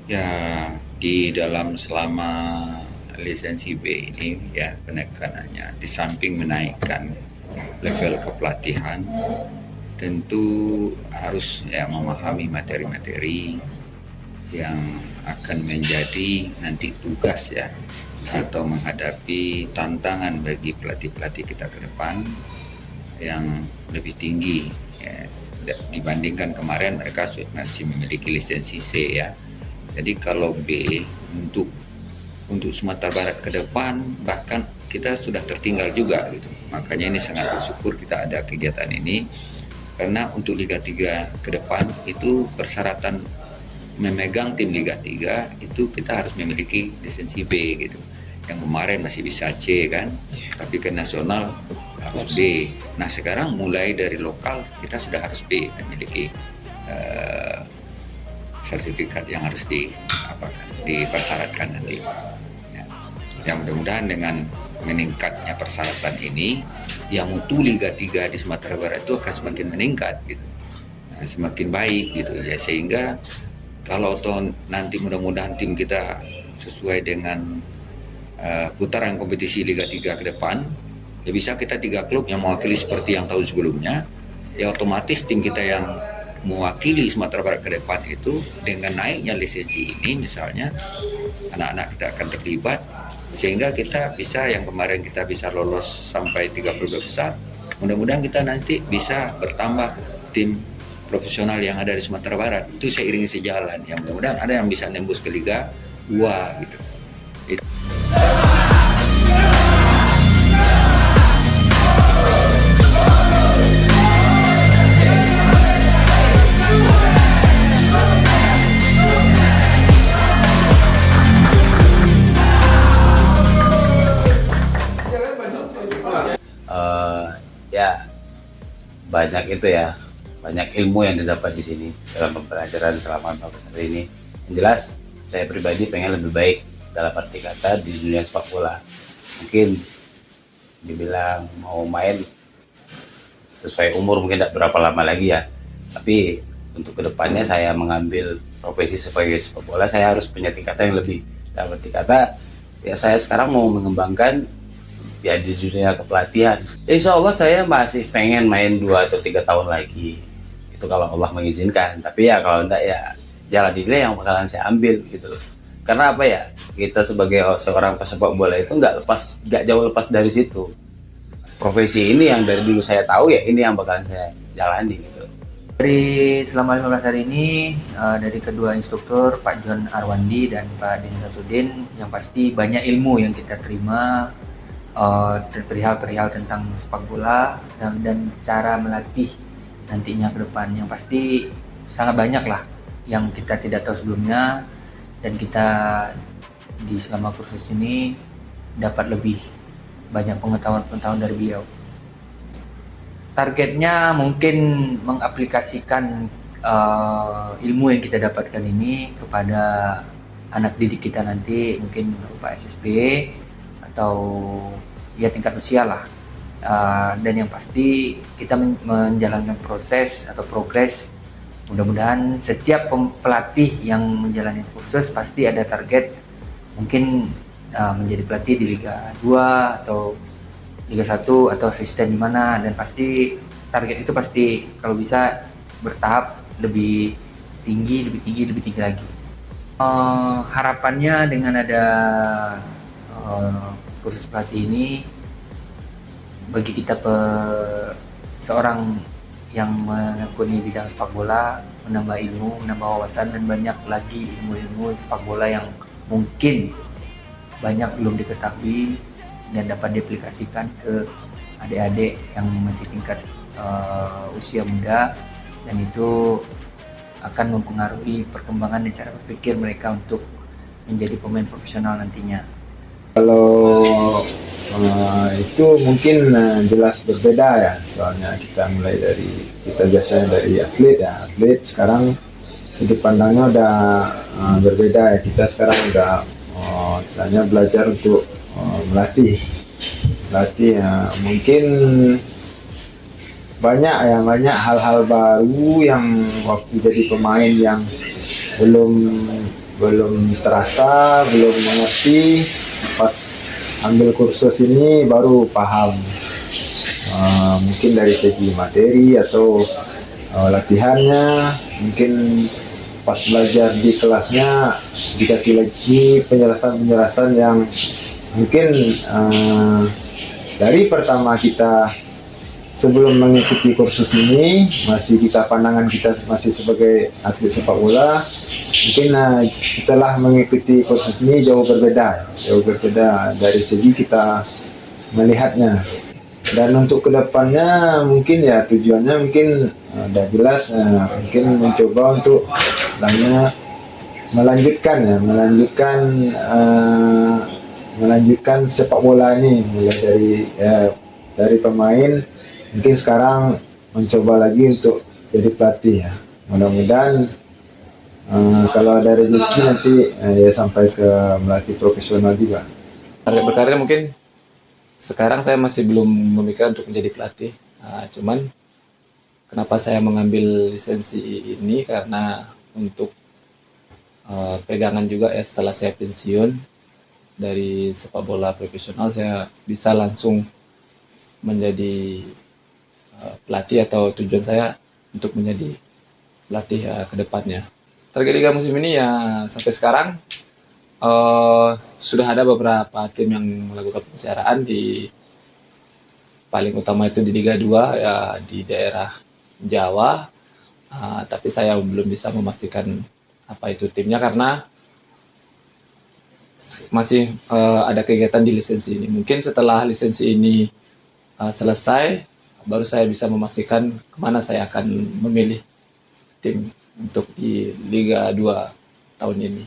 Ya, di dalam selama lisensi B ini ya penekanannya di samping menaikkan level kepelatihan, tentu harus ya memahami materi-materi yang akan menjadi nanti tugas ya atau menghadapi tantangan bagi pelatih-pelatih kita ke depan yang lebih tinggi ya, dibandingkan kemarin mereka masih memiliki lisensi C ya. Jadi kalau B untuk Sumatera Barat ke depan bahkan kita sudah tertinggal juga gitu. Makanya ini sangat bersyukur kita ada kegiatan ini karena untuk Liga 3 ke depan itu persyaratan memegang tim Liga 3 itu kita harus memiliki lisensi B gitu. Yang kemarin masih bisa C kan, tapi ke nasional harus B. Nah sekarang mulai dari lokal kita sudah harus B, memiliki sertifikat yang harus dipersyaratkan nanti. Ya. Yang mudah-mudahan dengan meningkatnya persyaratan ini, yang mutu Liga 3 di Sumatera Barat itu akan semakin meningkat gitu. Nah, semakin baik gitu ya, sehingga kalau nanti mudah-mudahan tim kita sesuai dengan putaran kompetisi Liga 3 ke depan, ya bisa kita 3 klub yang mewakili seperti yang tahun sebelumnya, ya otomatis tim kita yang mewakili Sumatera Barat ke depan itu dengan naiknya lisensi ini misalnya anak-anak kita akan terlibat sehingga kita bisa yang kemarin kita bisa lolos sampai 32 besar, mudah-mudahan kita nanti bisa bertambah tim profesional yang ada di Sumatera Barat itu seiring sejalan yang mudah-mudahan ada yang bisa nembus ke Liga 2 gitu. Ya banyak itu ya, banyak ilmu yang didapat di sini dalam pembelajaran selama 14 hari ini. Yang jelas saya pribadi pengen lebih baik dalam arti kata di dunia sepak bola. Mungkin dibilang mau main sesuai umur mungkin tidak berapa lama lagi ya, tapi untuk kedepannya saya mengambil profesi sebagai sepak bola saya harus punya tingkatan yang lebih. Dalam arti kata ya saya sekarang mau mengembangkan ya di dunia kepelatihan. Insya Allah saya masih pengen main 2 atau 3 tahun lagi. Itu kalau Allah mengizinkan. Tapi ya kalau enggak ya jalan ini yang bakalan saya ambil gitu loh. Karena apa ya? Kita sebagai seorang pesepak bola itu nggak jauh lepas dari situ. Profesi ini yang dari dulu saya tahu ya ini yang bakalan saya jalani gitu. Dari selama 15 hari ini dari kedua instruktur Pak John Arwandi dan Pak Dini Samsudin yang pasti banyak ilmu yang kita terima perihal tentang sepak bola dan cara melatih nantinya ke depan yang pasti sangat banyak lah yang kita tidak tahu sebelumnya dan kita di selama kursus ini dapat lebih banyak pengetahuan dari beliau. Targetnya mungkin mengaplikasikan ilmu yang kita dapatkan ini kepada anak didik kita nanti mungkin berupa SSB atau ya tingkat usia lah, dan yang pasti kita menjalankan proses atau progres. Mudah-mudahan setiap pelatih yang menjalani kursus pasti ada target mungkin menjadi pelatih di Liga 2 atau Liga 1 atau asisten di mana, dan pasti target itu pasti kalau bisa bertahap lebih tinggi lagi. Harapannya dengan ada kursus pelatih ini bagi kita seorang yang menekuni bidang sepak bola menambah ilmu, menambah wawasan dan banyak lagi ilmu-ilmu sepak bola yang mungkin banyak belum diketahui dan dapat diaplikasikan ke adik-adik yang masih tingkat usia muda, dan itu akan mempengaruhi perkembangan dan cara berpikir mereka untuk menjadi pemain profesional nantinya. Kalau itu mungkin jelas berbeda ya, soalnya kita mulai dari kita biasanya dari atlet sekarang sudut pandangnya udah berbeda ya. Kita sekarang udah istilahnya belajar untuk melatih ya. Mungkin banyak hal-hal baru yang waktu jadi pemain yang belum belum terasa, belum mengerti. Pas ambil kursus ini baru paham. Mungkin dari segi materi atau latihannya, mungkin pas belajar di kelasnya dikasih lagi penjelasan-penjelasan yang mungkin dari pertama kita sebelum mengikuti kursus ini pandangan kita masih sebagai atlet sepak bola. Mungkin setelah mengikuti kursus ini jauh berbeda dari segi kita melihatnya. Dan untuk kedepannya mungkin ya tujuannya mungkin udah jelas, mungkin mencoba untuk istilahnya melanjutkan sepak bola ini, mulai dari pemain, mungkin sekarang mencoba lagi untuk jadi pelatih ya. Mudah-mudahan kalau ada rezeki nanti ya sampai ke melatih profesional juga. Target berkarir mungkin sekarang saya masih belum memikirkan untuk menjadi pelatih. Cuman kenapa saya mengambil lisensi ini karena untuk pegangan juga ya, setelah saya pensiun dari sepak bola profesional saya bisa langsung menjadi pelatih, atau tujuan saya untuk menjadi pelatih ke depannya. Target Liga musim ini ya sampai sekarang sudah ada beberapa tim yang melakukan pembicaraan, di paling utama itu di Liga 2 ya, di daerah Jawa. Tapi saya belum bisa memastikan apa itu timnya karena masih ada kegiatan di lisensi ini. Mungkin setelah lisensi ini selesai, baru saya bisa memastikan kemana saya akan memilih tim untuk di Liga 2 tahun ini.